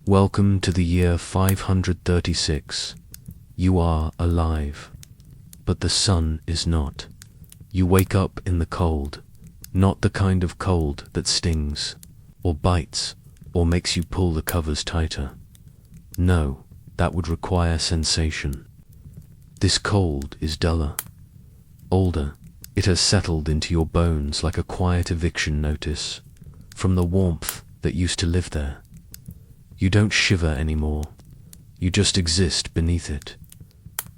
Welcome to the year 536. You are alive. But the sun is not. You wake up in the cold, not the kind of cold that stings, or bites, or makes you pull the covers tighter. No, that would require sensation. This cold is duller, older. It has settled into your bones like a quiet eviction notice from the warmth that used to live there. You don't shiver anymore. You just exist beneath it.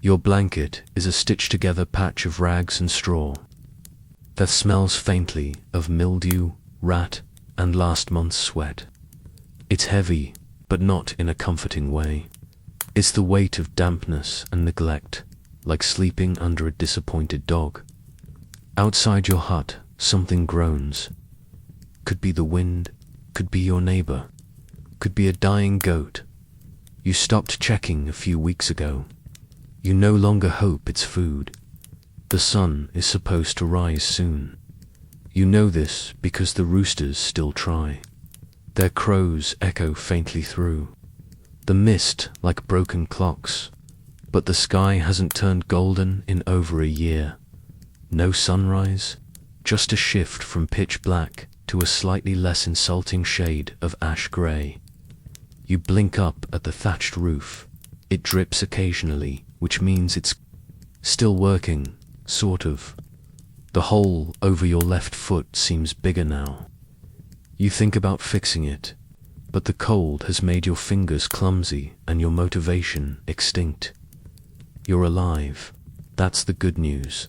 Your blanket is a stitched-together patch of rags and straw that smells faintly of mildew, rat, and last month's sweat. It's heavy, but not in a comforting way. It's the weight of dampness and neglect, like sleeping under a disappointed dog. Outside your hut, something groans. Could be the wind, could be your neighbor, could be a dying goat. You stopped checking a few weeks ago. You no longer hope it's food. The sun is supposed to rise soon. You know this because the roosters still try. Their crows echo faintly through the mist like broken clocks, but the sky hasn't turned golden in over a year. No sunrise, just a shift from pitch black to a slightly less insulting shade of ash grey. You blink up at the thatched roof. It drips occasionally, which means it's still working, sort of. The hole over your left foot seems bigger now. You think about fixing it, but the cold has made your fingers clumsy and your motivation extinct. You're alive. That's the good news.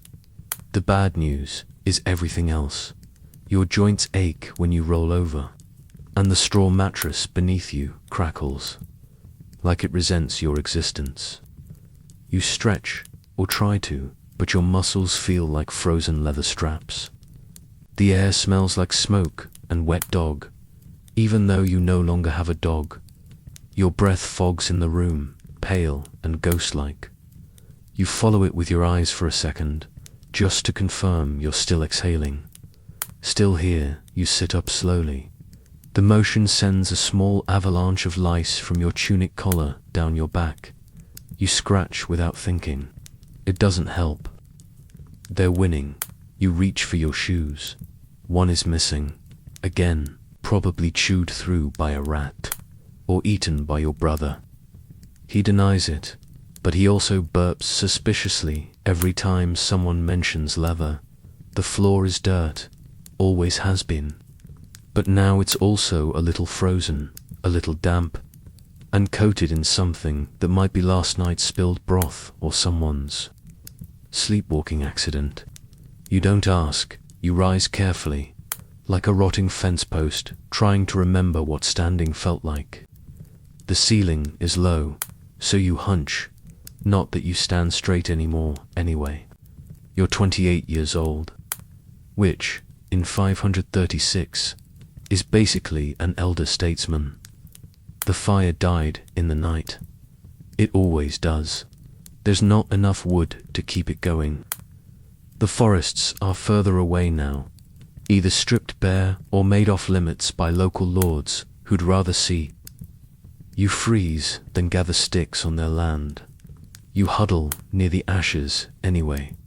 The bad news is everything else. Your joints ache when you roll over, and the straw mattress beneath you crackles, like it resents your existence. You stretch, or try to, but your muscles feel like frozen leather straps. The air smells like smoke and wet dog, even though you no longer have a dog. Your breath fogs in the room, pale and ghost-like. You follow it with your eyes for a second, just to confirm you're still exhaling. Still here, you sit up slowly. The motion sends a small avalanche of lice from your tunic collar down your back. You scratch without thinking. It doesn't help. They're winning. You reach for your shoes. One is missing. Again, probably chewed through by a rat, or eaten by your brother. He denies it, but he also burps suspiciously every time someone mentions leather. The floor is dirt, always has been. But now it's also a little frozen, a little damp, and coated in something that might be last night's spilled broth or someone's sleepwalking accident. You don't ask, you rise carefully, like a rotting fence post, trying to remember what standing felt like. The ceiling is low, so you hunch, not that you stand straight anymore anyway. You're 28 years old, which, in 536, is basically an elder statesman. The fire died in the night. It always does. There's not enough wood to keep it going. The forests are further away now, either stripped bare or made off limits by local lords who'd rather see you freeze than gather sticks on their land. You huddle near the ashes anyway.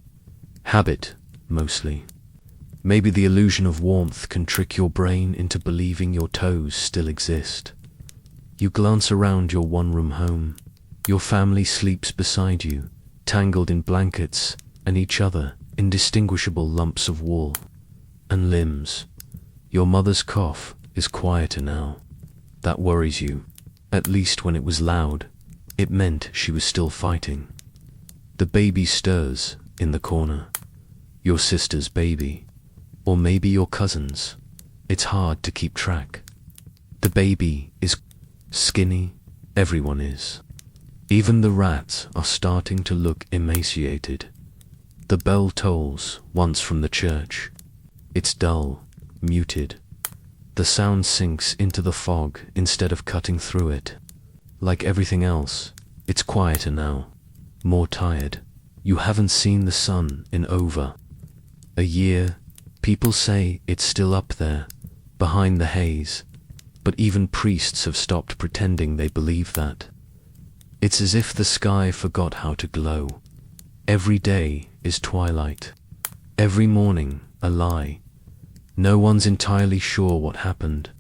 Habit, mostly. Maybe the illusion of warmth can trick your brain into believing your toes still exist. You glance around your one-room home. Your family sleeps beside you, tangled in blankets and each other indistinguishable lumps of wool and limbs. Your mother's cough is quieter now. That worries you. At least when it was loud, it meant she was still fighting. The baby stirs in the corner. Your sister's baby. Or maybe your cousin's. It's hard to keep track. The baby is skinny. Everyone is. Even the rats are starting to look emaciated. The bell tolls once from the church. It's dull, muted. The sound sinks into the fog instead of cutting through it. Like everything else, it's quieter now, more tired. You haven't seen the sun in over a year. People say it's still up there, behind the haze. but even priests have stopped pretending they believe that. It's as if the sky forgot how to glow. Every day is twilight. Every morning a lie. No one's entirely sure what happened.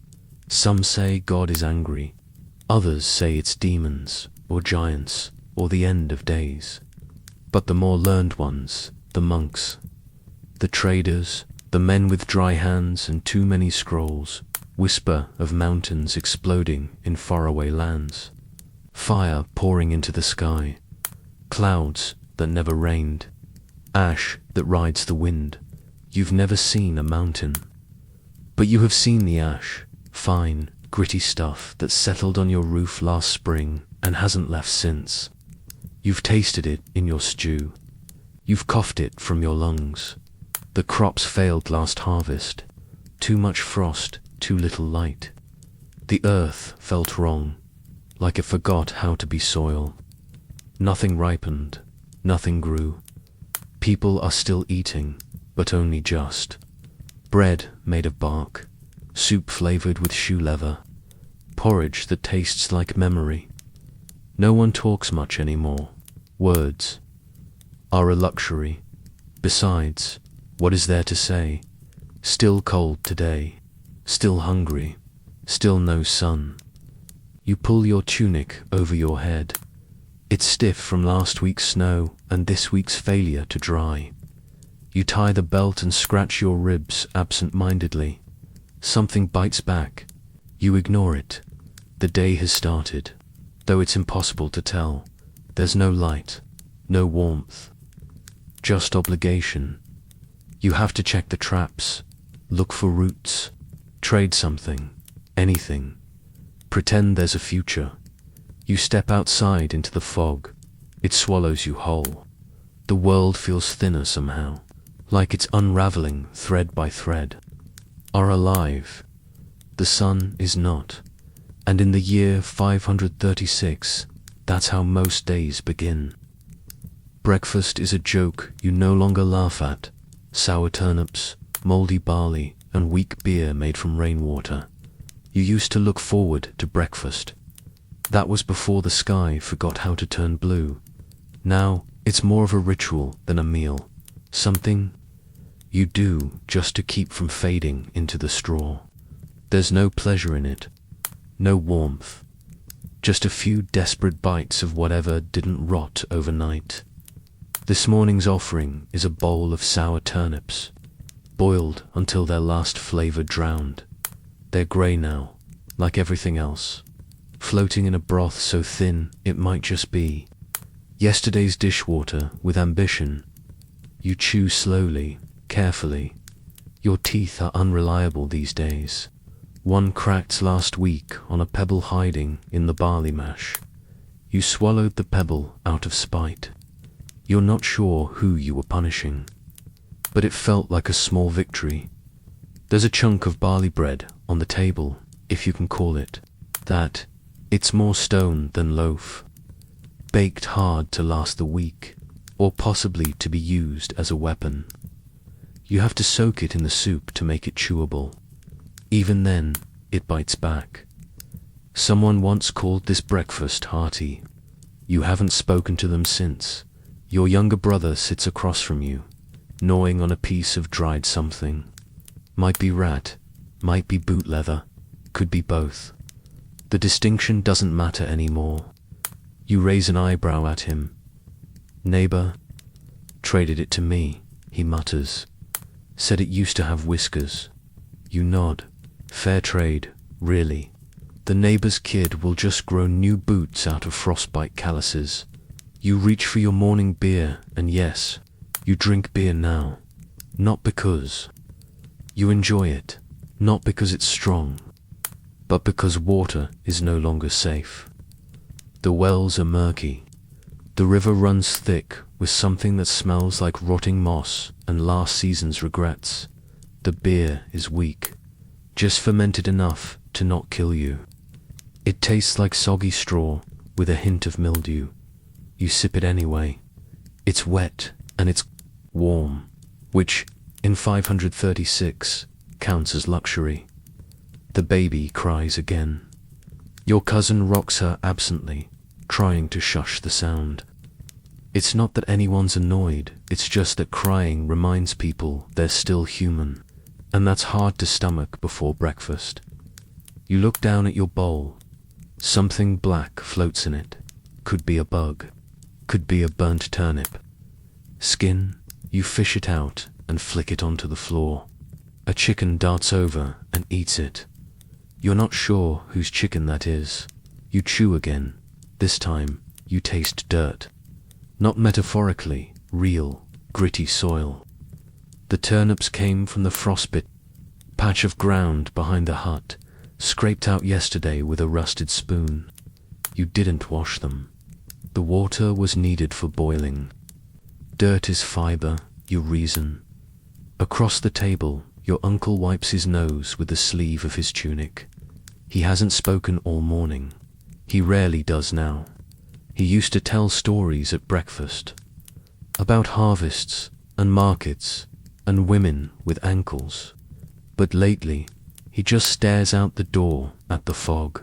Some say God is angry. Others say it's demons, or giants, or the end of days. But the more learned ones, the monks, the traders, the men with dry hands and too many scrolls, whisper of mountains exploding in faraway lands, fire pouring into the sky, clouds that never rained, ash that rides the wind. You've never seen a mountain, but you have seen the ash, fine, gritty stuff that settled on your roof last spring and hasn't left since. You've tasted it in your stew. You've coughed it from your lungs. The crops failed last harvest. Too much frost, too little light. The earth felt wrong, like it forgot how to be soil. Nothing ripened, nothing grew. People are still eating, but only just. Bread made of bark, soup flavored with shoe leather, porridge that tastes like memory. No one talks much anymore. Words are a luxury. Besides, what is there to say? Still cold today, still hungry, still no sun. You pull your tunic over your head. It's stiff from last week's snow and this week's failure to dry. You tie the belt and scratch your ribs absent-mindedly. Something bites back. You ignore it. The day has started, though it's impossible to tell. There's no light, no warmth, just obligation. You have to check the traps, look for roots, trade something, anything. Pretend there's a future. You step outside into the fog. It swallows you whole. The world feels thinner somehow, like it's unraveling thread by thread. Are alive. The sun is not. And in the year 536, that's how most days begin. Breakfast is a joke you no longer laugh at. Sour turnips, moldy barley, and weak beer made from rainwater. You used to look forward to breakfast. That was before the sky forgot how to turn blue. Now, it's more of a ritual than a meal. Something you do just to keep from fading into the straw. There's no pleasure in it, no warmth. Just a few desperate bites of whatever didn't rot overnight. This morning's offering is a bowl of sour turnips, boiled until their last flavor drowned. They're grey now, like everything else, floating in a broth so thin it might just be yesterday's dishwater with ambition. You chew slowly, carefully. Your teeth are unreliable these days. One cracked last week on a pebble hiding in the barley mash. You swallowed the pebble out of spite. You're not sure who you were punishing, but it felt like a small victory. There's a chunk of barley bread on the table, if you can call it that. It's more stone than loaf, baked hard to last the week, or possibly to be used as a weapon. You have to soak it in the soup to make it chewable. Even then, it bites back. Someone once called this breakfast hearty. You haven't spoken to them since. Your younger brother sits across from you, gnawing on a piece of dried something. Might be rat, might be boot leather, could be both. The distinction doesn't matter anymore. You raise an eyebrow at him. Neighbor, traded it to me, he mutters. Said it used to have whiskers. You nod. Fair trade, really. The neighbor's kid will just grow new boots out of frostbite calluses. You reach for your morning beer, and yes, you drink beer now. Not because you enjoy it, not because it's strong, but because water is no longer safe. The wells are murky. The river runs thick with something that smells like rotting moss and last season's regrets. The beer is weak, just fermented enough to not kill you. It tastes like soggy straw with a hint of mildew. You sip it anyway. It's wet and it's warm, which, in 536, counts as luxury. The baby cries again. Your cousin rocks her absently, trying to shush the sound. It's not that anyone's annoyed, it's just that crying reminds people they're still human, and that's hard to stomach before breakfast. You look down at your bowl. Something black floats in it. Could be a bug. Could be a burnt turnip. Skin, you fish it out and flick it onto the floor. A chicken darts over and eats it. You're not sure whose chicken that is. You chew again. This time, you taste dirt. Not metaphorically, real, gritty soil. The turnips came from the frostbit patch of ground behind the hut, scraped out yesterday with a rusted spoon. You didn't wash them. The water was needed for boiling. Dirt is fiber, you reason. Across the table, your uncle wipes his nose with the sleeve of his tunic. He hasn't spoken all morning. He rarely does now. He used to tell stories at breakfast about harvests and markets and women with ankles. But lately, he just stares out the door at the fog,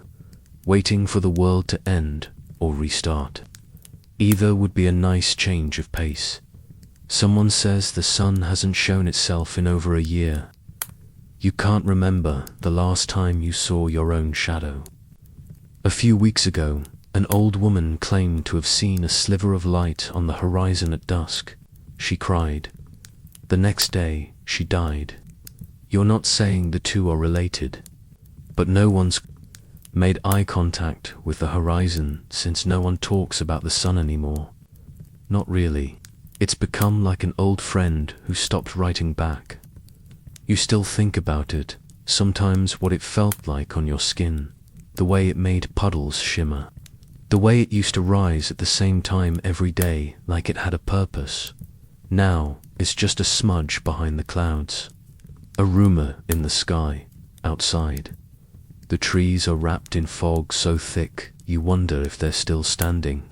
waiting for the world to end or restart. Either would be a nice change of pace. Someone says the sun hasn't shown itself in over a year. You can't remember the last time you saw your own shadow. A few weeks ago, an old woman claimed to have seen a sliver of light on the horizon at dusk. She cried. The next day, she died. You're not saying the two are related, but no one's made eye contact with the horizon since no one talks about the sun anymore. Not really. It's become like an old friend who stopped writing back. You still think about it, sometimes what it felt like on your skin, the way it made puddles shimmer, the way it used to rise at the same time every day like it had a purpose. Now, it's just a smudge behind the clouds. A rumor in the sky, outside. The trees are wrapped in fog so thick you wonder if they're still standing,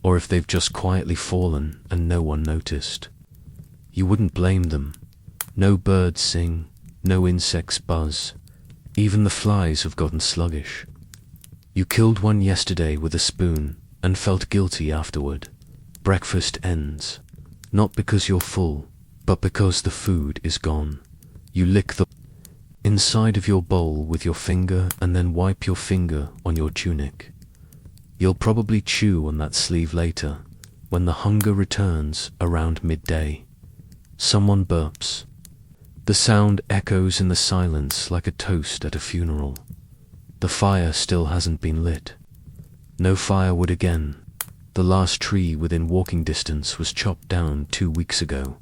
or if they've just quietly fallen and no one noticed. You wouldn't blame them. No birds sing, no insects buzz. Even the flies have gotten sluggish. You killed one yesterday with a spoon and felt guilty afterward. Breakfast ends. Not because you're full, but because the food is gone. You lick the inside of your bowl with your finger and then wipe your finger on your tunic. You'll probably chew on that sleeve later, when the hunger returns around midday. Someone burps. The sound echoes in the silence like a toast at a funeral. The fire still hasn't been lit. No firewood again. The last tree within walking distance was chopped down 2 weeks ago.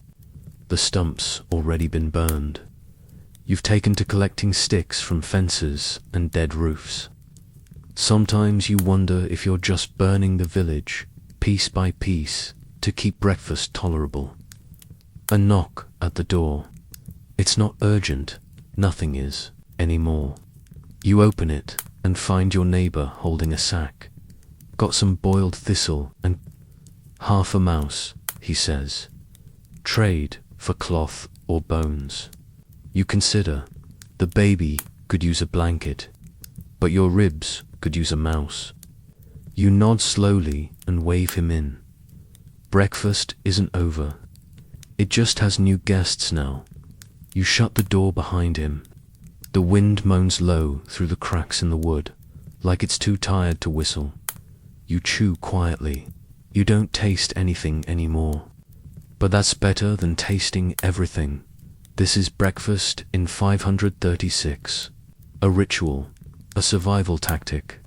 The stump's already been burned. You've taken to collecting sticks from fences and dead roofs. Sometimes you wonder if you're just burning the village, piece by piece, to keep breakfast tolerable. A knock at the door. It's not urgent, nothing is, anymore. You open it and find your neighbor holding a sack. Got some boiled thistle and half a mouse, he says. Trade for cloth or bones. You consider, the baby could use a blanket, but your ribs could use a mouse. You nod slowly and wave him in. Breakfast isn't over. It just has new guests now. You shut the door behind him. The wind moans low through the cracks in the wood, like it's too tired to whistle. You chew quietly. You don't taste anything anymore. But that's better than tasting everything. This is breakfast in 536. A ritual, a survival tactic,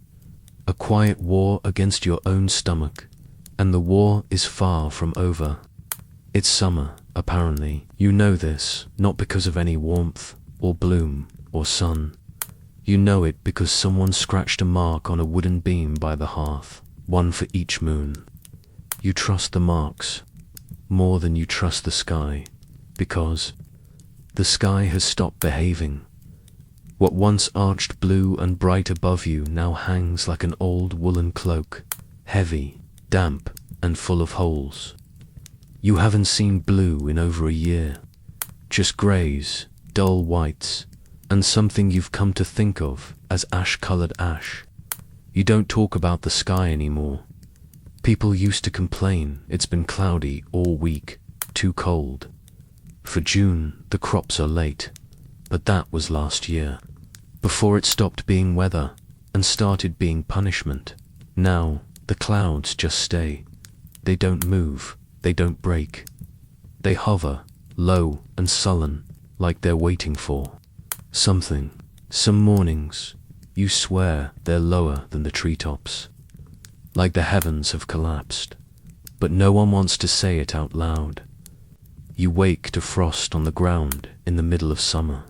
a quiet war against your own stomach, and the war is far from over. It's summer, apparently. You know this, not because of any warmth, or bloom, or sun. You know it because someone scratched a mark on a wooden beam by the hearth, one for each moon. You trust the marks, more than you trust the sky, because the sky has stopped behaving. What once arched blue and bright above you now hangs like an old woolen cloak, heavy, damp, and full of holes. You haven't seen blue in over a year, just greys, dull whites, and something you've come to think of as ash-colored ash. You don't talk about the sky anymore. People used to complain it's been cloudy all week, too cold. For June, the crops are late, but that was last year, before it stopped being weather and started being punishment. Now, the clouds just stay. They don't move, they don't break. They hover, low and sullen, like they're waiting for something. Some mornings, you swear they're lower than the treetops, like the heavens have collapsed, but no one wants to say it out loud. You wake to frost on the ground in the middle of summer.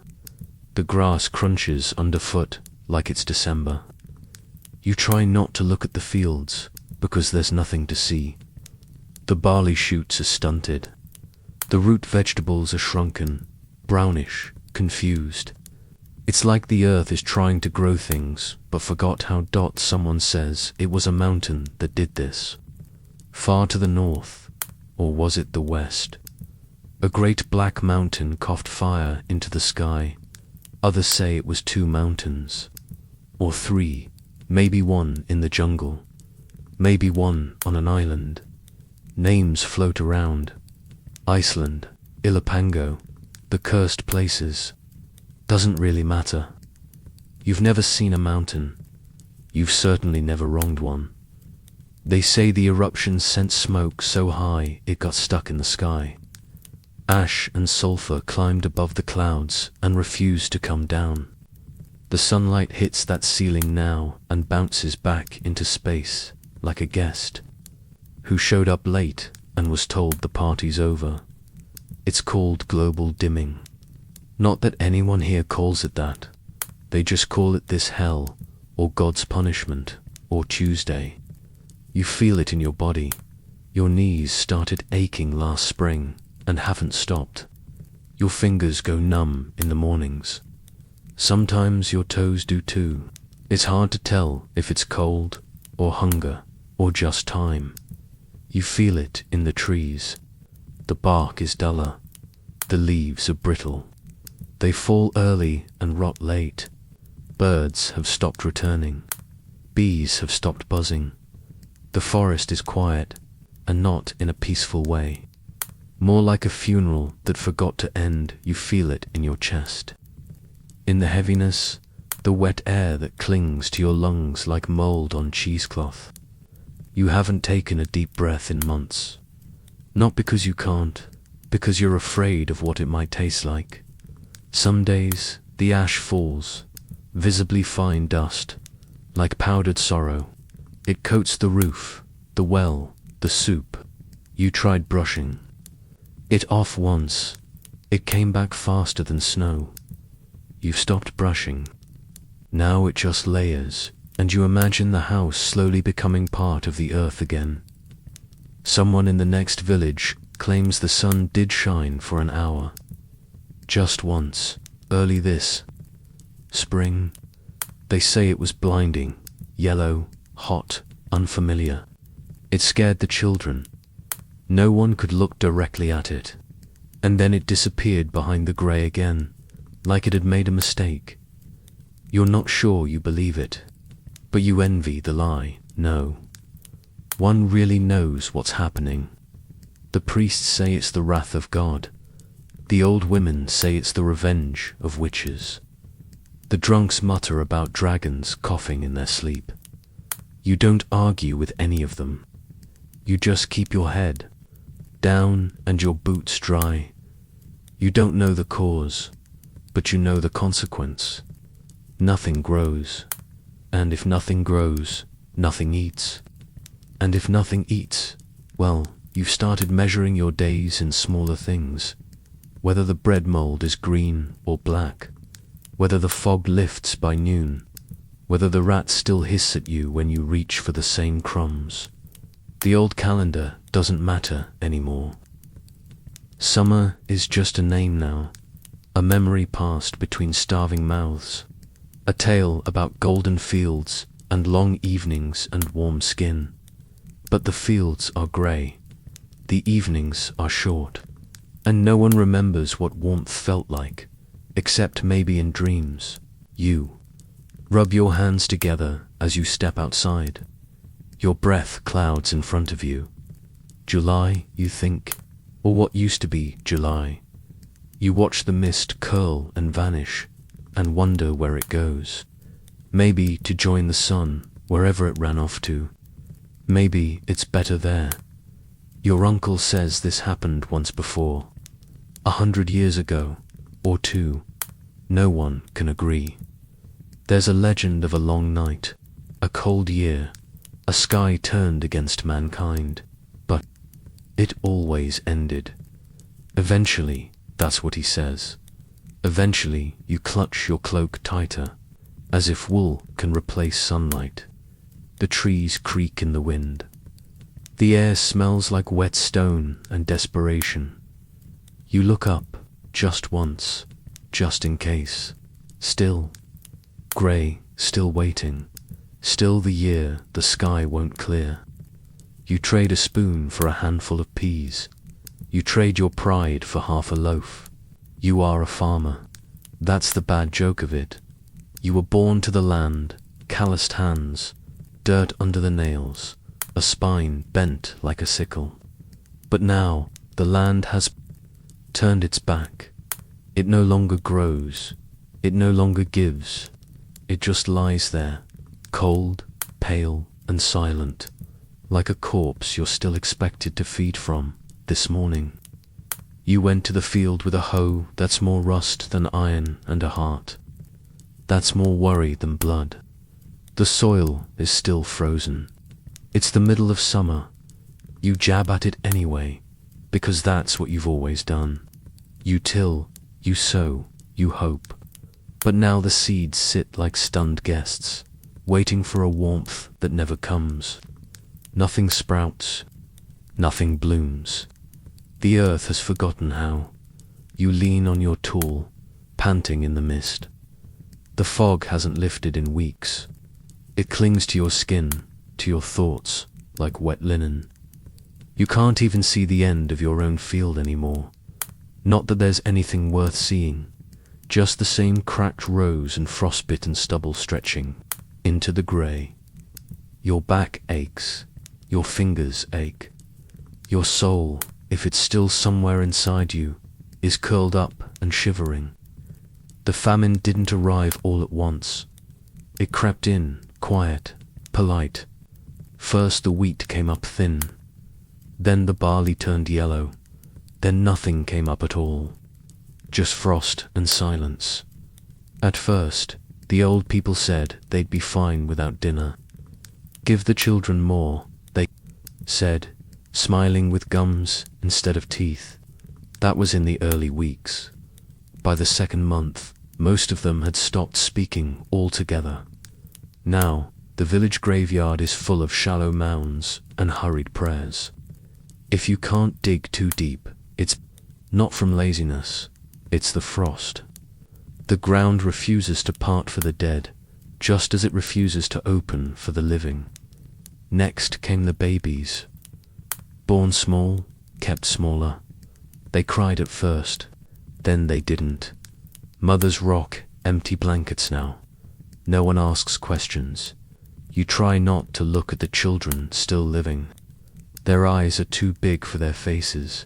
The grass crunches underfoot like it's December. You try not to look at the fields because there's nothing to see. The barley shoots are stunted. The root vegetables are shrunken, brownish, confused. It's like the earth is trying to grow things, but forgot how someone says it was a mountain that did this. Far to the north, or was it the west? A great black mountain coughed fire into the sky. Others say it was 2 mountains, or 3, maybe 1 in the jungle, maybe 1 on an island. Names float around. Iceland, Ilopango, the cursed places. Doesn't really matter. You've never seen a mountain. You've certainly never wronged one. They say the eruption sent smoke so high it got stuck in the sky. Ash and sulfur climbed above the clouds and refused to come down. The sunlight hits that ceiling now and bounces back into space like a guest who showed up late and was told the party's over. It's called global dimming. Not that anyone here calls it that. They just call it this hell, or God's punishment, or Tuesday. You feel it in your body. Your knees started aching last spring and haven't stopped. Your fingers go numb in the mornings. Sometimes your toes do too. It's hard to tell if it's cold, or hunger, or just time. You feel it in the trees. The bark is duller. The leaves are brittle. They fall early and rot late. Birds have stopped returning. Bees have stopped buzzing. The forest is quiet, and not in a peaceful way. More like a funeral that forgot to end. You feel it in your chest. In the heaviness, the wet air that clings to your lungs like mold on cheesecloth. You haven't taken a deep breath in months. Not because you can't, because you're afraid of what it might taste like. Some days, the ash falls, visibly fine dust, like powdered sorrow. It coats the roof, the well, the soup. You tried brushing it off once. It came back faster than snow. You've stopped brushing. Now it just layers, and you imagine the house slowly becoming part of the earth again. Someone in the next village claims the sun did shine for an hour. Just once, early this spring. They say it was blinding, yellow, hot, unfamiliar. It scared the children. No one could look directly at it. And then it disappeared behind the grey again, like it had made a mistake. You're not sure you believe it, but you envy the lie. No. One really knows what's happening. The priests say it's the wrath of God. The old women say it's the revenge of witches. The drunks mutter about dragons coughing in their sleep. You don't argue with any of them. You just keep your head down and your boots dry. You don't know the cause, but you know the consequence. Nothing grows. And if nothing grows, nothing eats. And if nothing eats, well, you've started measuring your days in smaller things. Whether the bread mold is green or black, whether the fog lifts by noon, whether the rats still hiss at you when you reach for the same crumbs. The old calendar doesn't matter anymore. Summer is just a name now, a memory passed between starving mouths, a tale about golden fields and long evenings and warm skin. But the fields are grey, the evenings are short, and no one remembers what warmth felt like. except maybe in dreams. You rub your hands together as you step outside. Your breath clouds in front of you. July, you think, or what used to be July. You watch the mist curl and vanish, and wonder where it goes. Maybe to join the sun, wherever it ran off to. Maybe it's better there. Your uncle says this happened once before. 100 years ago, or 2. No one can agree. There's a legend of a long night, a cold year, a sky turned against mankind. But it always ended. Eventually, that's what he says. Eventually, you clutch your cloak tighter, as if wool can replace sunlight. The trees creak in the wind. The air smells like wet stone and desperation. You look up, just once, just in case. Still, grey, still waiting. Still the year the sky won't clear. You trade a spoon for a handful of peas. You trade your pride for half a loaf. You are a farmer. That's the bad joke of it. You were born to the land, calloused hands, dirt under the nails, a spine bent like a sickle. But now the land has turned its back. It no longer grows. It no longer gives. It just lies there, cold, pale, and silent, like a corpse you're still expected to feed from this morning. You went to the field with a hoe that's more rust than iron and a heart. That's more worry than blood. The soil is still frozen. It's the middle of summer. You jab at it anyway, because that's what you've always done. You till, you sow, you hope. But now the seeds sit like stunned guests, waiting for a warmth that never comes. Nothing sprouts. Nothing blooms. The earth has forgotten how. You lean on your tool, panting in the mist. The fog hasn't lifted in weeks. It clings to your skin, to your thoughts, like wet linen. You can't even see the end of your own field anymore. Not that there's anything worth seeing, just the same cracked rows and frostbitten stubble stretching into the grey. Your back aches, your fingers ache. Your soul, if it's still somewhere inside you, is curled up and shivering. The famine didn't arrive all at once. It crept in, quiet, polite. First the wheat came up thin. Then the barley turned yellow. Then nothing came up at all. Just frost and silence. At first, the old people said they'd be fine without dinner. Give the children more, they said, smiling with gums instead of teeth. That was in the early weeks. By the second month, most of them had stopped speaking altogether. Now, the village graveyard is full of shallow mounds and hurried prayers. If you can't dig too deep, it's not from laziness, it's the frost. The ground refuses to part for the dead, just as it refuses to open for the living. Next came the babies. Born small, kept smaller. They cried at first, then they didn't. Mothers rock empty blankets now. No one asks questions. You try not to look at the children still living. Their eyes are too big for their faces.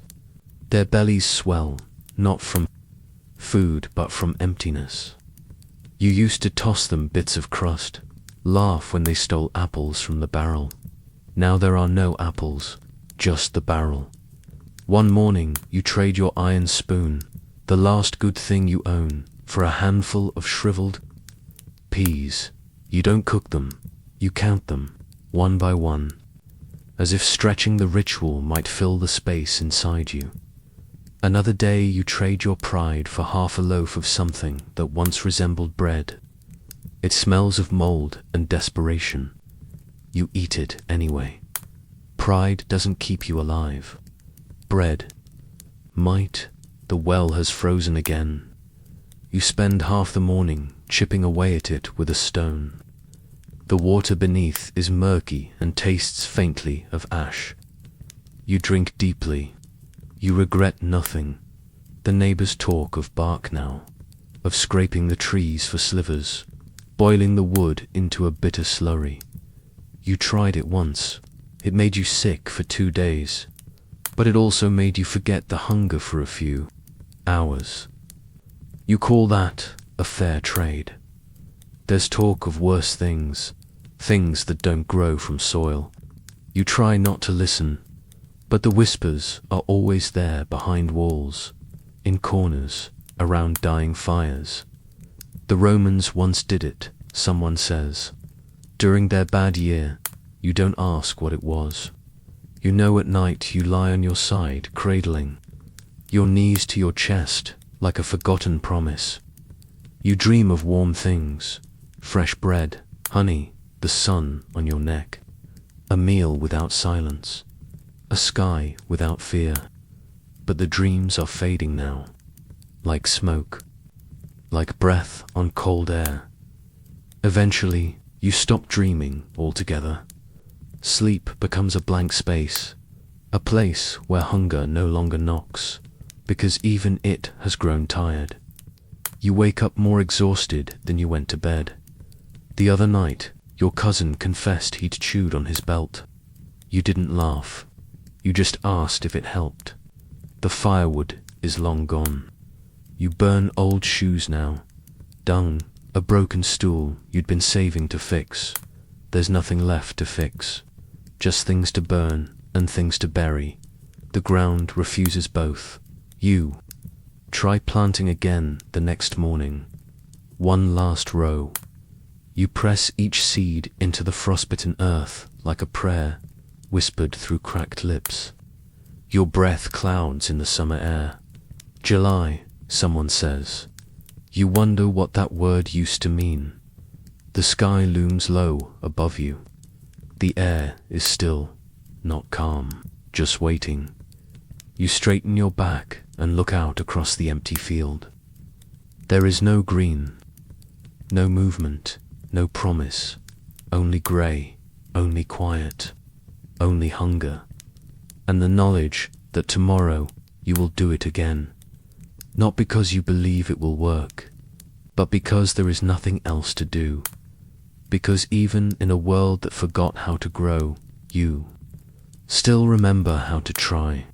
Their bellies swell, not from food but from emptiness. You used to toss them bits of crust, laugh when they stole apples from the barrel. Now there are no apples, just the barrel. One morning you trade your iron spoon, the last good thing you own, for a handful of shriveled peas. You don't cook them, you count them, one by one, as if stretching the ritual might fill the space inside you. Another day you trade your pride for half a loaf of something that once resembled bread. It smells of mold and desperation. You eat it anyway. Pride doesn't keep you alive. Bread might. The well has frozen again. You spend half the morning chipping away at it with a stone. The water beneath is murky and tastes faintly of ash. You drink deeply. You regret nothing. The neighbors talk of bark now. of scraping the trees for slivers, boiling the wood into a bitter slurry. You tried it once. It made you sick for 2 days, but it also made you forget the hunger for a few hours. You call that a fair trade. There's talk of worse things, things that don't grow from soil. You try not to listen, but the whispers are always there behind walls, in corners, around dying fires. The Romans once did it, someone says. During their bad year, you don't ask what it was. You know at night you lie on your side, cradling your knees to your chest like a forgotten promise. You dream of warm things, fresh bread, honey, the sun on your neck, a meal without silence, a sky without fear. But the dreams are fading now, like smoke, like breath on cold air. Eventually, you stop dreaming altogether. Sleep becomes a blank space, a place where hunger no longer knocks, because even it has grown tired. You wake up more exhausted than you went to bed. The other night, your cousin confessed he'd chewed on his belt. You didn't laugh. You just asked if it helped. The firewood is long gone. You burn old shoes now. Dung, a broken stool you'd been saving to fix. There's nothing left to fix. Just things to burn and things to bury. The ground refuses both. You try planting again the next morning. One last row. You press each seed into the frostbitten earth like a prayer, whispered through cracked lips. Your breath clouds in the summer air. July, someone says. You wonder what that word used to mean. The sky looms low above you. The air is still, not calm, just waiting. You straighten your back and look out across the empty field. There is no green, no movement, no promise, only grey, only quiet, only hunger, and the knowledge that tomorrow you will do it again, not because you believe it will work, but because there is nothing else to do. Because even in a world that forgot how to grow, you still remember how to try.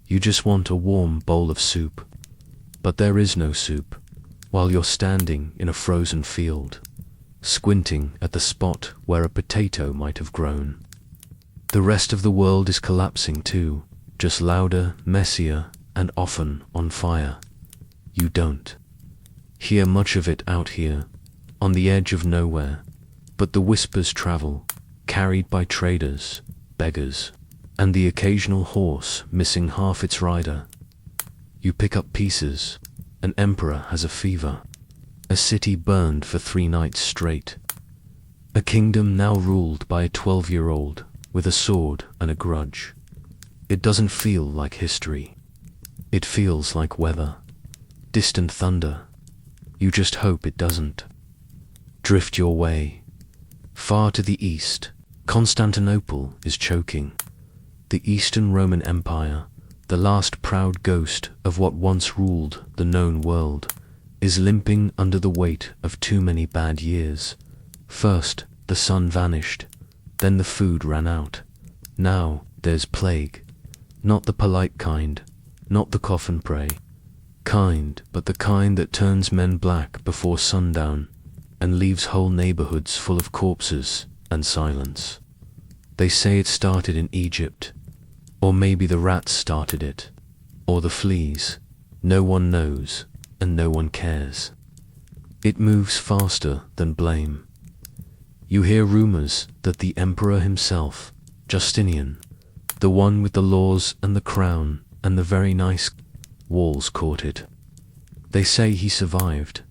You just want a warm bowl of soup, but there is no soup, while you're standing in a frozen field, squinting at the spot where a potato might have grown. The rest of the world is collapsing too, just louder, messier, and often on fire. You don't hear much of it out here, on the edge of nowhere, but the whispers travel, carried by traders, beggars, and the occasional horse missing half its rider. You pick up pieces. An emperor has a fever. A city burned for 3 nights straight. A kingdom now ruled by a 12-year-old with a sword and a grudge. It doesn't feel like history. It feels like weather. Distant thunder. You just hope it doesn't. Drift your way. Far to the east, Constantinople is choking. The Eastern Roman Empire, the last proud ghost of what once ruled the known world, is limping under the weight of too many bad years. First, the sun vanished, then the food ran out. Now there's plague. Not the polite kind, not the coffin prey kind, but the kind that turns men black before sundown and leaves whole neighborhoods full of corpses and silence. They say it started in Egypt, or maybe the rats started it, or the fleas. No one knows, and no one cares. It moves faster than blame. You hear rumors that the emperor himself, Justinian, the one with the laws and the crown and the very nice walls, caught it. They say he survived,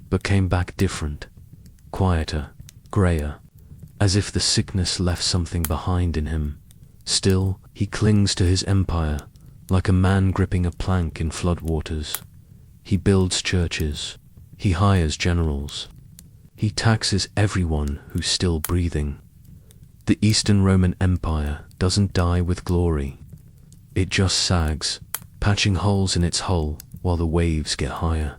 but came back different, quieter, greyer, as if the sickness left something behind in him. Still, he clings to his empire like a man gripping a plank in floodwaters. He builds churches. He hires generals. He taxes everyone who's still breathing. The Eastern Roman Empire doesn't die with glory. It just sags, patching holes in its hull while the waves get higher.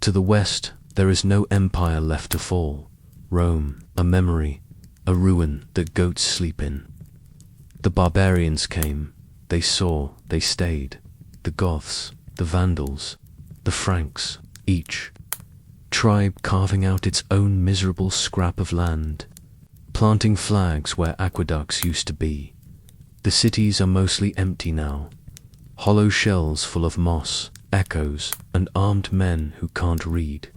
To the west, there is no empire left to fall. Rome, a memory, a ruin that goats sleep in. The barbarians came, they saw, they stayed. The Goths, the Vandals, the Franks, each tribe carving out its own miserable scrap of land, planting flags where aqueducts used to be. The cities are mostly empty now, hollow shells full of moss, echoes, and armed men who can't read.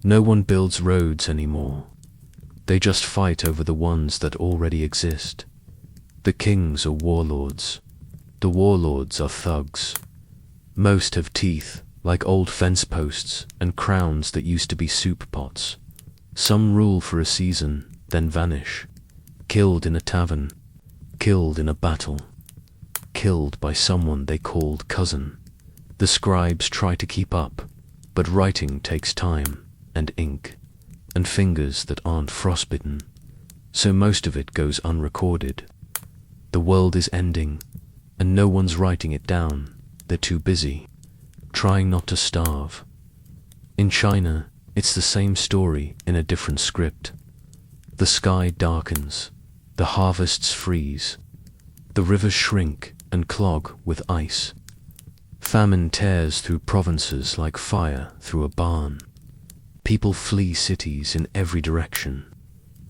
No one builds roads anymore. They just fight over the ones that already exist. The kings are warlords. The warlords are thugs. Most have teeth, like old fence posts, and crowns that used to be soup pots. Some rule for a season, then vanish. Killed in a tavern, killed in a battle, killed by someone they called cousin. The scribes try to keep up, but writing takes time, and ink, and fingers that aren't frostbitten, so most of it goes unrecorded. The world is ending, and no one's writing it down. They're too busy, trying not to starve. In China, it's the same story in a different script. The sky darkens, the harvests freeze, the rivers shrink and clog with ice. Famine tears through provinces like fire through a barn. People flee cities in every direction,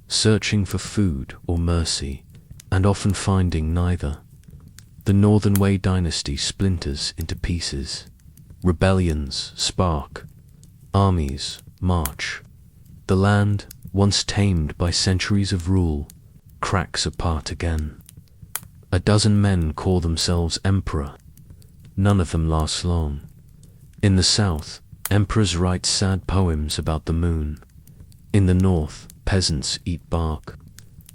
searching for food or mercy, and often finding neither. The Northern Wei dynasty splinters into pieces. Rebellions spark. Armies march. The land, once tamed by centuries of rule, cracks apart again. A dozen men call themselves emperor. None of them lasts long. In the south, emperors write sad poems about the moon. In the north, peasants eat bark.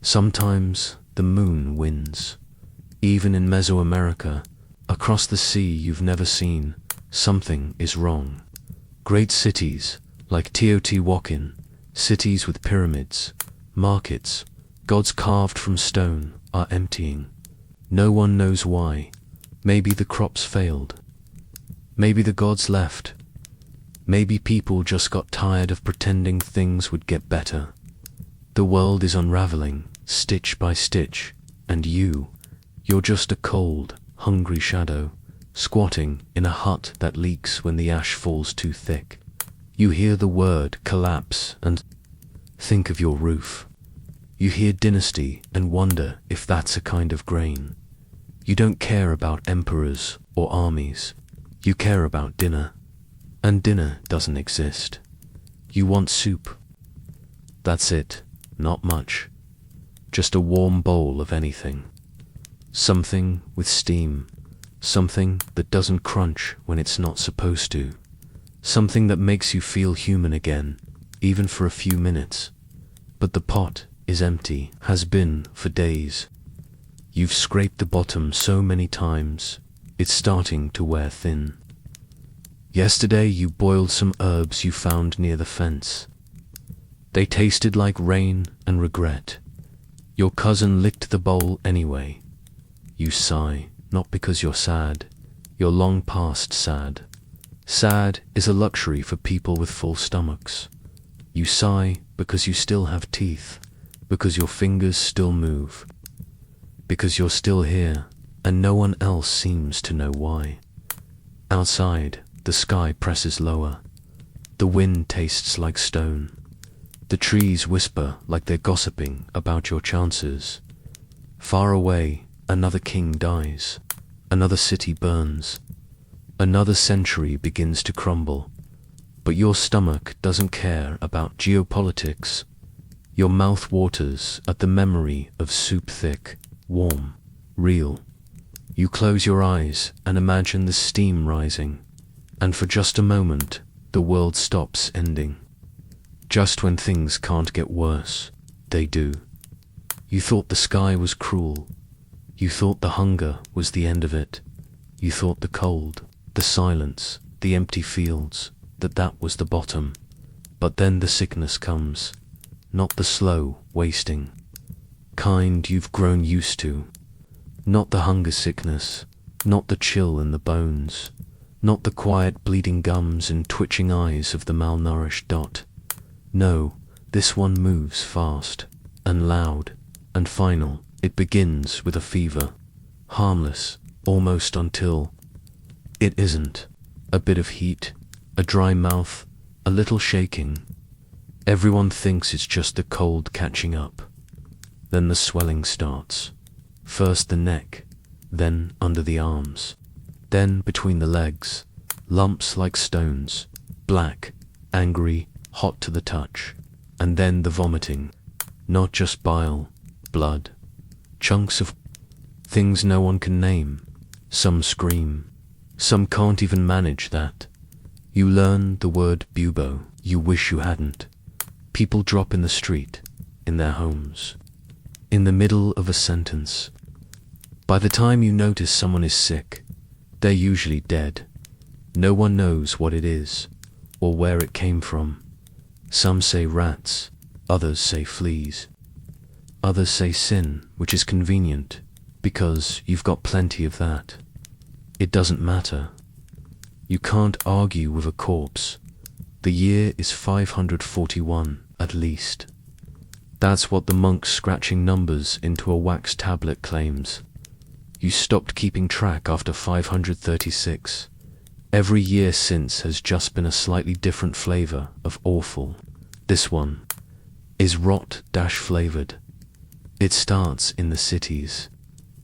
Sometimes the moon wins. Even in Mesoamerica, across the sea you've never seen, something is wrong. Great cities, like Teotihuacan, cities with pyramids, markets, gods carved from stone, are emptying. No one knows why. Maybe the crops failed. Maybe the gods left. Maybe people just got tired of pretending things would get better. The world is unraveling, stitch by stitch, and you're just a cold, hungry shadow, squatting in a hut that leaks when the ash falls too thick. You hear the word collapse and think of your roof. You hear dynasty and wonder if that's a kind of grain. You don't care about emperors or armies. You care about dinner. And dinner doesn't exist. You want soup. That's it, not much. Just a warm bowl of anything. Something with steam. Something that doesn't crunch when it's not supposed to. Something that makes you feel human again, even for a few minutes. But the pot is empty, has been for days. You've scraped the bottom so many times, it's starting to wear thin. Yesterday you boiled some herbs you found near the fence. They tasted like rain and regret. Your cousin licked the bowl anyway. You sigh, not because you're sad. You're long past sad. Sad is a luxury for people with full stomachs. You sigh because you still have teeth, because your fingers still move, because you're still here, and no one else seems to know why. Outside, the sky presses lower. The wind tastes like stone. The trees whisper like they're gossiping about your chances. Far away, another king dies. Another city burns. Another century begins to crumble. But your stomach doesn't care about geopolitics. Your mouth waters at the memory of soup thick, warm, real. You close your eyes and imagine the steam rising. And for just a moment, the world stops ending. Just when things can't get worse, they do. You thought the sky was cruel. You thought the hunger was the end of it. You thought the cold, the silence, the empty fields, that was the bottom. But then the sickness comes. Not the slow, wasting kind you've grown used to. Not the hunger sickness, not the chill in the bones. Not the quiet bleeding gums and twitching eyes of the malnourished Dot. No, this one moves fast, and loud, and final. It begins with a fever, harmless, almost until it isn't. A bit of heat, a dry mouth, a little shaking. Everyone thinks it's just the cold catching up. Then the swelling starts. First the neck, then under the arms, then between the legs, lumps like stones, black, angry, hot to the touch. And then the vomiting. Not just bile, blood, chunks of things no one can name. Some scream. Some can't even manage that. You learn the word bubo. You wish you hadn't. People drop in the street, in their homes, in the middle of a sentence. By the time you notice someone is sick, they're usually dead. No one knows what it is, or where it came from. Some say rats, others say fleas. Others say sin, which is convenient, because you've got plenty of that. It doesn't matter. You can't argue with a corpse. The year is 541, at least. That's what the monk scratching numbers into a wax tablet claims. You stopped keeping track after 536. Every year since has just been a slightly different flavor of awful. This one is rot-flavored. It starts in the cities.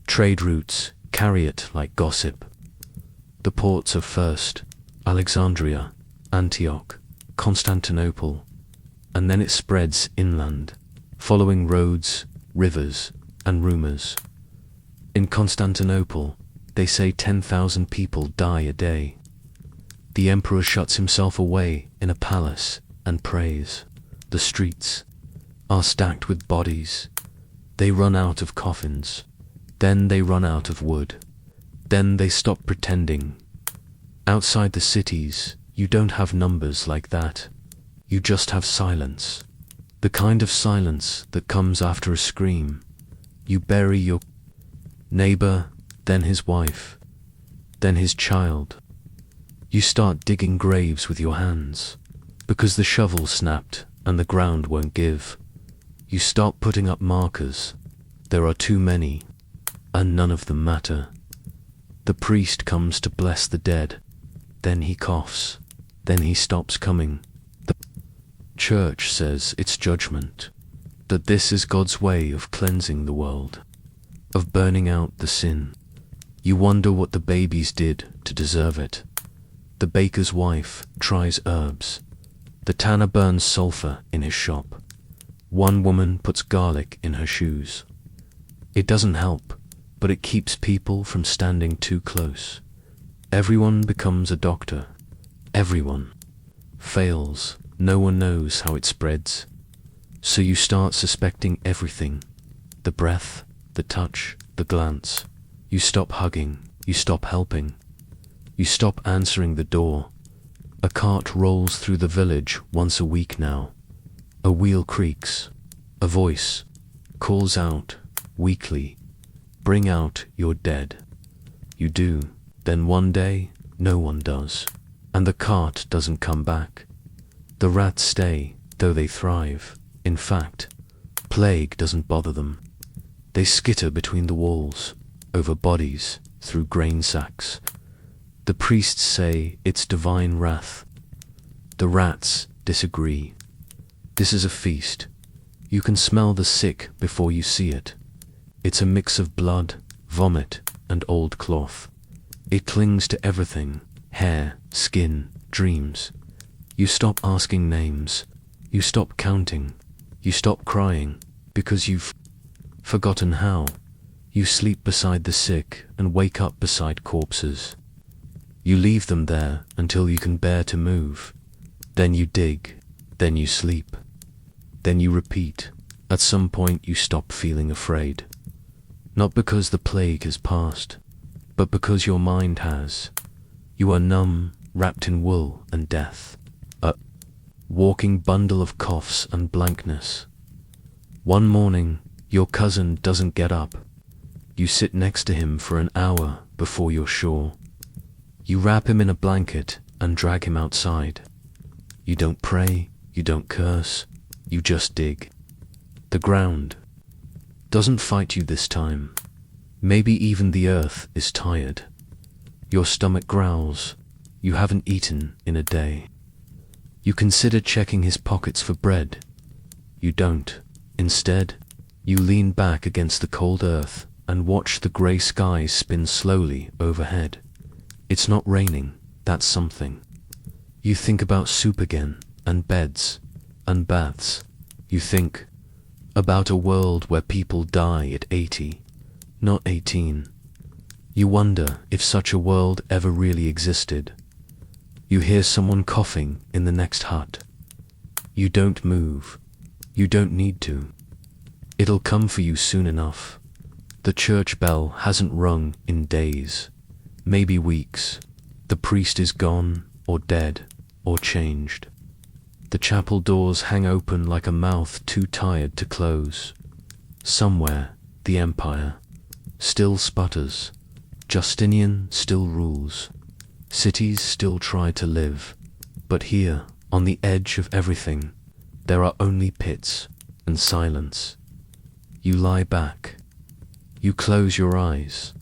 Trade routes carry it like gossip. The ports of first Alexandria, Antioch, Constantinople, and then it spreads inland, following roads, rivers, and rumors. In Constantinople, they say 10,000 people die a day. The emperor shuts himself away in a palace and prays. The streets are stacked with bodies. They run out of coffins. Then they run out of wood. Then they stop pretending. Outside the cities, you don't have numbers like that. You just have silence. The kind of silence that comes after a scream. You bury your neighbor, then his wife, then his child. You start digging graves with your hands, because the shovel snapped and the ground won't give. You start putting up markers. There are too many, and none of them matter. The priest comes to bless the dead. Then he coughs. Then he stops coming. The church says it's judgment, that this is God's way of cleansing the world, of burning out the sin. You wonder what the babies did to deserve it. The baker's wife tries herbs. The tanner burns sulfur in his shop. One woman puts garlic in her shoes. It doesn't help, but it keeps people from standing too close. Everyone becomes a doctor. Everyone fails. No one knows how it spreads. So you start suspecting everything. The breath, the touch, the glance. You stop hugging. You stop helping. You stop answering the door. A cart rolls through the village once a week now. A wheel creaks. A voice calls out weakly, "Bring out your dead." You do. Then one day, no one does. And the cart doesn't come back. The rats stay, though they thrive. In fact, plague doesn't bother them. They skitter between the walls, over bodies, through grain sacks. The priests say it's divine wrath. The rats disagree. This is a feast. You can smell the sick before you see it. It's a mix of blood, vomit, and old cloth. It clings to everything: hair, skin, dreams. You stop asking names. You stop counting. You stop crying, because you've forgotten how. You sleep beside the sick and wake up beside corpses. You leave them there until you can bear to move. Then you dig. Then you sleep. Then you repeat. At some point you stop feeling afraid. Not because the plague has passed, but because your mind has. You are numb, wrapped in wool and death. A walking bundle of coughs and blankness. One morning, your cousin doesn't get up. You sit next to him for an hour before you're sure. You wrap him in a blanket and drag him outside. You don't pray, you don't curse, you just dig. The ground doesn't fight you this time. Maybe even the earth is tired. Your stomach growls. You haven't eaten in a day. You consider checking his pockets for bread. You don't. Instead, you lean back against the cold earth and watch the grey skies spin slowly overhead. It's not raining, that's something. You think about soup again, and beds, and baths. You think about a world where people die at 80, not 18. You wonder if such a world ever really existed. You hear someone coughing in the next hut. You don't move. You don't need to. It'll come for you soon enough. The church bell hasn't rung in days, maybe weeks. The priest is gone, or dead, or changed. The chapel doors hang open like a mouth too tired to close. Somewhere, the empire still sputters. Justinian still rules. Cities still try to live. But here, on the edge of everything, there are only pits and silence. You lie back. You close your eyes.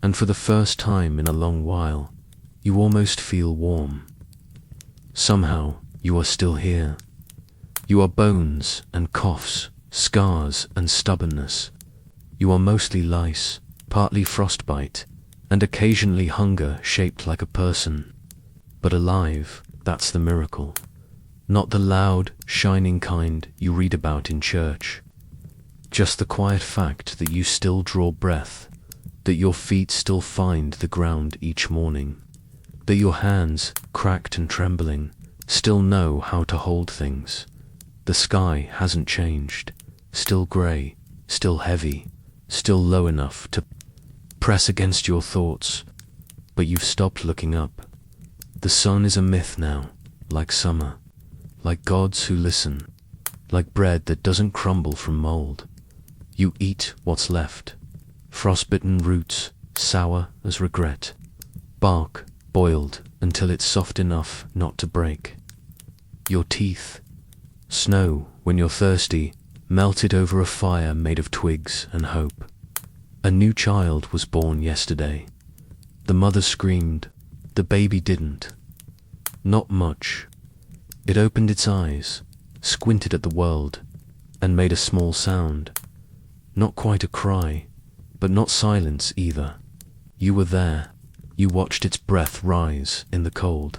And for the first time in a long while, you almost feel warm. Somehow, you are still here. You are bones and coughs, scars and stubbornness. You are mostly lice, partly frostbite, and occasionally hunger shaped like a person. But alive, that's the miracle. Not the loud, shining kind you read about in church. Just the quiet fact that you still draw breath, that your feet still find the ground each morning, that your hands, cracked and trembling, still know how to hold things. The sky hasn't changed, still grey, still heavy, still low enough to press against your thoughts, but you've stopped looking up. The sun is a myth now, like summer, like gods who listen, like bread that doesn't crumble from mold. You eat what's left, frostbitten roots, sour as regret, bark boiled until it's soft enough not to break. Your teeth, snow when you're thirsty, melted over a fire made of twigs and hope. A new child was born yesterday. The mother screamed, the baby didn't. Not much. It opened its eyes, squinted at the world, and made a small sound. Not quite a cry, but not silence either. You were there. You watched its breath rise in the cold.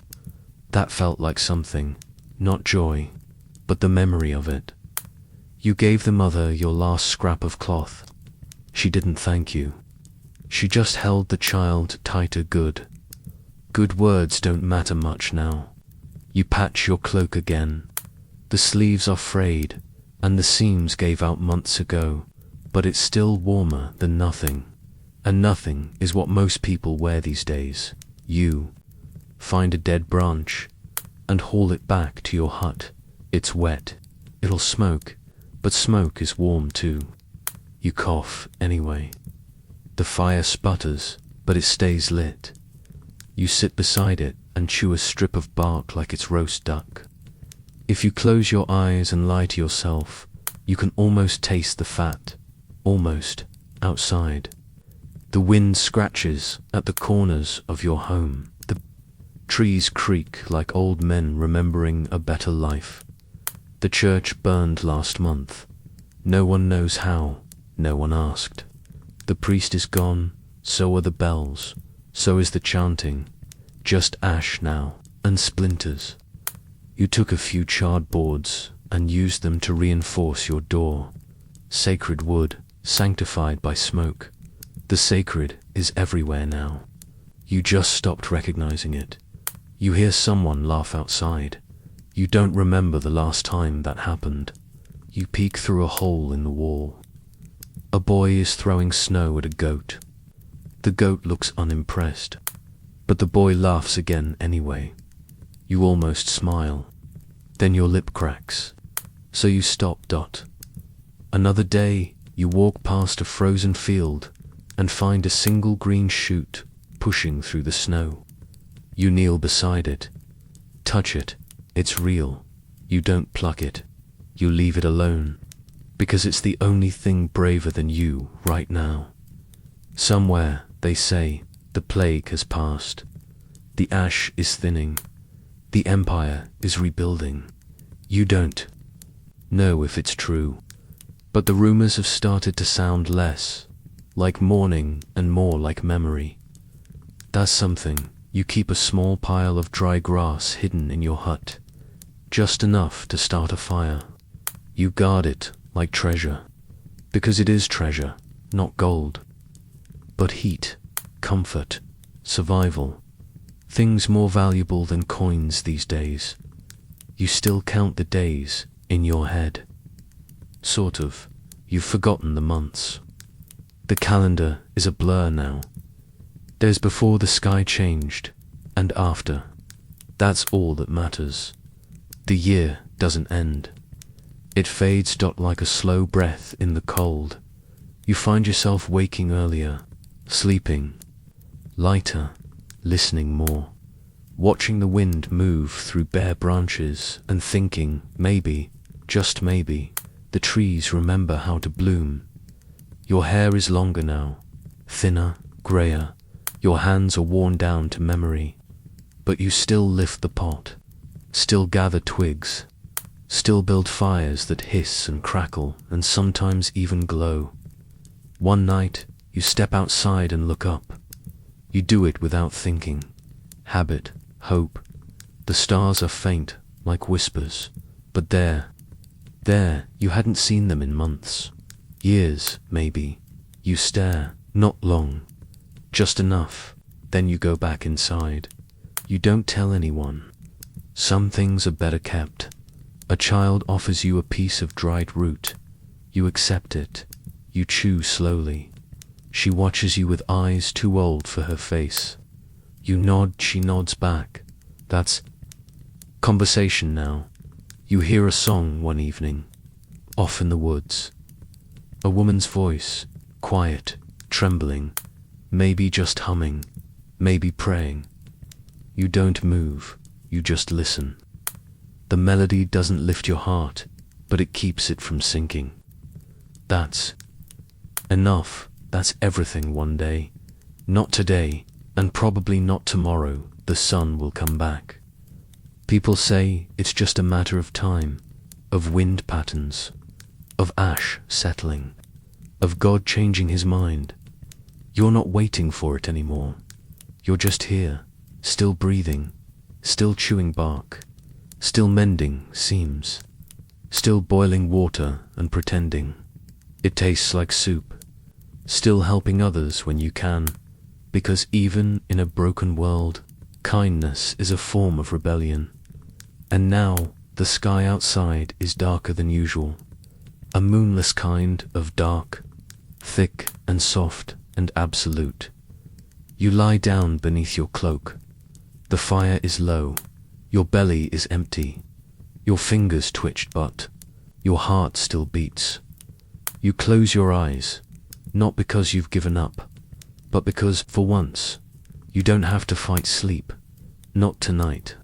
That felt like something, not joy, but the memory of it. You gave the mother your last scrap of cloth. She didn't thank you. She just held the child tighter. Good words don't matter much now. You patch your cloak again. The sleeves are frayed, and the seams gave out months ago, but it's still warmer than nothing. And nothing is what most people wear these days. You find a dead branch and haul it back to your hut. It's wet. It'll smoke, but smoke is warm too. You cough anyway. The fire sputters, but it stays lit. You sit beside it and chew a strip of bark like it's roast duck. If you close your eyes and lie to yourself, you can almost taste the fat, almost, outside. The wind scratches at the corners of your home. The trees creak like old men remembering a better life. The church burned last month. No one knows how. No one asked. The priest is gone, so are the bells, so is the chanting. Just ash now, and splinters. You took a few charred boards and used them to reinforce your door. Sacred wood, sanctified by smoke. The sacred is everywhere now. You just stopped recognizing it. You hear someone laugh outside. You don't remember the last time that happened. You peek through a hole in the wall. A boy is throwing snow at a goat. The goat looks unimpressed, but the boy laughs again anyway. You almost smile. Then your lip cracks. So you stop. Another day, you walk past a frozen field and find a single green shoot pushing through the snow. You kneel beside it. Touch it. It's real. You don't pluck it. You leave it alone. Because it's the only thing braver than you right now. Somewhere, they say, the plague has passed. The ash is thinning. The empire is rebuilding. You don't know if it's true. But the rumors have started to sound less like mourning and more like memory. That's something. You keep a small pile of dry grass hidden in your hut. Just enough to start a fire. You guard it like treasure. Because it is treasure, not gold. But heat, comfort, survival. Things more valuable than coins these days. You still count the days in your head. Sort of. You've forgotten the months. The calendar is a blur now. There's before the sky changed, and after. That's all that matters. The year doesn't end. It fades like a slow breath in the cold. You find yourself waking earlier, sleeping lighter, listening more, watching the wind move through bare branches and thinking, maybe, just maybe, the trees remember how to bloom. Your hair is longer now, thinner, grayer. Your hands are worn down to memory, but you still lift the pot, still gather twigs, still build fires that hiss and crackle and sometimes even glow. One night, you step outside and look up. You do it without thinking. Habit, hope. The stars are faint, like whispers, but there, you hadn't seen them in months. Years, maybe. You stare, not long. Just enough, then you go back inside. You don't tell anyone. Some things are better kept. A child offers you a piece of dried root. You accept it. You chew slowly. She watches you with eyes too old for her face. You nod, she nods back. That's conversation now. You hear a song one evening, off in the woods. A woman's voice, quiet, trembling, maybe just humming, maybe praying. You don't move, you just listen. The melody doesn't lift your heart, but it keeps it from sinking. That's enough, that's everything one day. Not today, and probably not tomorrow, the sun will come back. People say it's just a matter of time, of wind patterns, of ash settling, of God changing his mind. You're not waiting for it anymore. You're just here, still breathing, still chewing bark, still mending seams, still boiling water and pretending it tastes like soup, still helping others when you can, because even in a broken world, kindness is a form of rebellion. And now, the sky outside is darker than usual, a moonless kind of dark, thick and soft and absolute. You lie down beneath your cloak. The fire is low, your belly is empty, your fingers twitched but your heart still beats. You close your eyes, not because you've given up, but because, for once, you don't have to fight sleep. Not tonight.